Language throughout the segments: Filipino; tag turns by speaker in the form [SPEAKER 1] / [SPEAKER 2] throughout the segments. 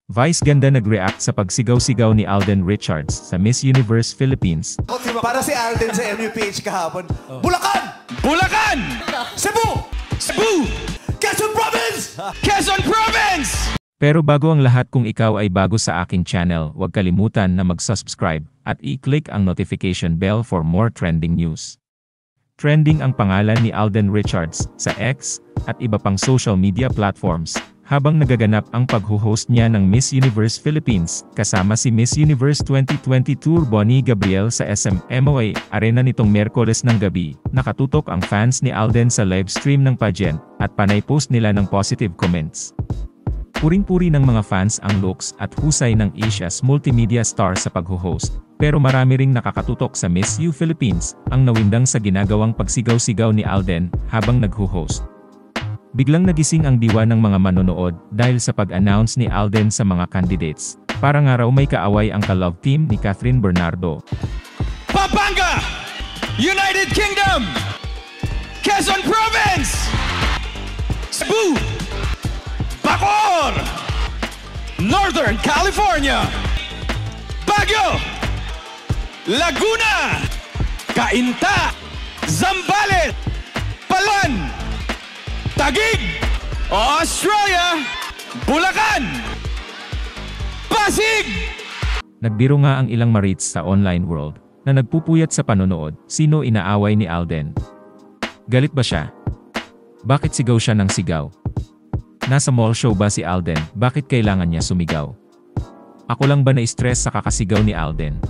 [SPEAKER 1] Vice ganda nag-react sa pagsigaw-sigaw ni Alden Richards sa Miss Universe Philippines.
[SPEAKER 2] Para si Alden sa MUPH kahapon. Bulacan!
[SPEAKER 3] Bulacan!
[SPEAKER 2] Cebu!
[SPEAKER 3] Cebu!
[SPEAKER 2] Quezon Province!
[SPEAKER 3] Quezon Province!
[SPEAKER 1] Pero bago ang lahat, kung ikaw ay bago sa aking channel, huwag kalimutan na mag-subscribe at i-click ang notification bell for more trending news. Trending ang pangalan ni Alden Richards sa X at iba pang social media platforms habang nagaganap ang pagho-host niya ng Miss Universe Philippines kasama si Miss Universe 2022 Bonnie Gabriel sa SM MOA Arena nitong Miyerkules ng gabi. Nakatutok ang fans ni Alden sa live stream ng pageant at panay post nila ng positive comments. Puring-puri ng mga fans ang looks at husay ng Asia's multimedia star sa pagho-host. Pero marami ring nakakatutok sa Miss U Philippines ang nawindang sa ginagawang pagsigaw-sigaw ni Alden habang nagho-host. Biglang nagising ang diwa ng mga manonood dahil sa pag-announce ni Alden sa mga candidates. Para nga raw may kaaway ang ka-love team ni Catherine Bernardo.
[SPEAKER 3] Pampanga! United Kingdom! Quezon Province! Cebu! Bacoor! Northern California! Baguio! Laguna! Cainta! Zambales! Palawan! Taguig! Australia! Bulacan! Pasig!
[SPEAKER 1] Nagbiro nga ang ilang marits sa online world na nagpupuyat sa panonood, sino inaaway ni Alden? Galit ba siya? Bakit sigaw siya ng sigaw? Nasa mall show ba si Alden? Bakit kailangan niya sumigaw? Ako lang ba na-stress sa kakasigaw ni Alden?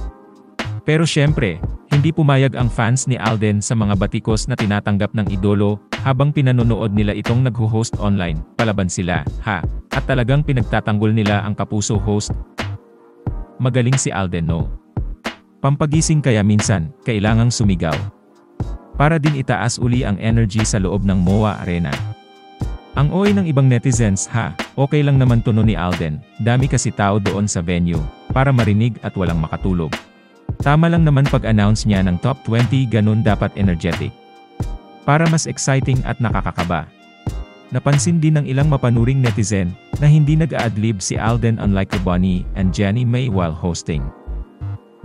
[SPEAKER 1] Pero syempre, hindi pumayag ang fans ni Alden sa mga batikos na tinatanggap ng idolo habang pinanonood nila itong nagho-host online. Palaban sila, ha? At talagang pinagtatanggol nila ang kapuso host. Magaling si Alden, no? Pampagising kaya minsan, kailangang sumigaw. Para din itaas uli ang energy sa loob ng MOA Arena. Ang oy ng ibang netizens, ha? Okay lang naman tuno ni Alden, dami kasi tao doon sa venue, para marinig at walang makatulog. Tama lang naman pag-announce niya ng top 20, ganun dapat energetic. Para mas exciting at nakakakaba. Napansin din ng ilang mapanuring netizen na hindi nag-a-adlib si Alden unlike Bonnie and Jenny May while hosting.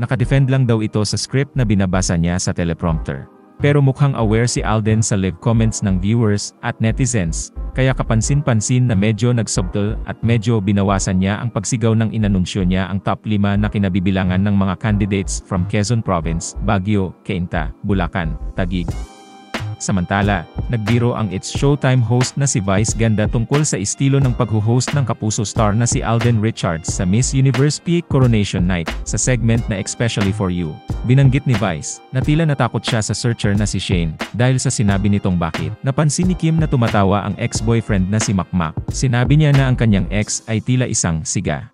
[SPEAKER 1] Nakadefend lang daw ito sa script na binabasa niya sa teleprompter. Pero mukhang aware si Alden sa live comments ng viewers at netizens, kaya kapansin-pansin na medyo nag-subtle at medyo binawasan niya ang pagsigaw ng inanunsyo niya ang top 5 na kinabibilangan ng mga candidates from Quezon Province, Baguio, Cainta, Bulacan, Taguig. Samantala, nagbiro ang It's Showtime host na si Vice Ganda tungkol sa estilo ng pagho-host ng kapuso star na si Alden Richards sa Miss Universe PH Coronation Night sa segment na Especially For You. Binanggit ni Vice na tila natakot siya sa searcher na si Shane dahil sa sinabi nitong bakit. Napansin ni Kim na tumatawa ang ex-boyfriend na si Makmak. Sinabi niya na ang kanyang ex ay tila isang siga.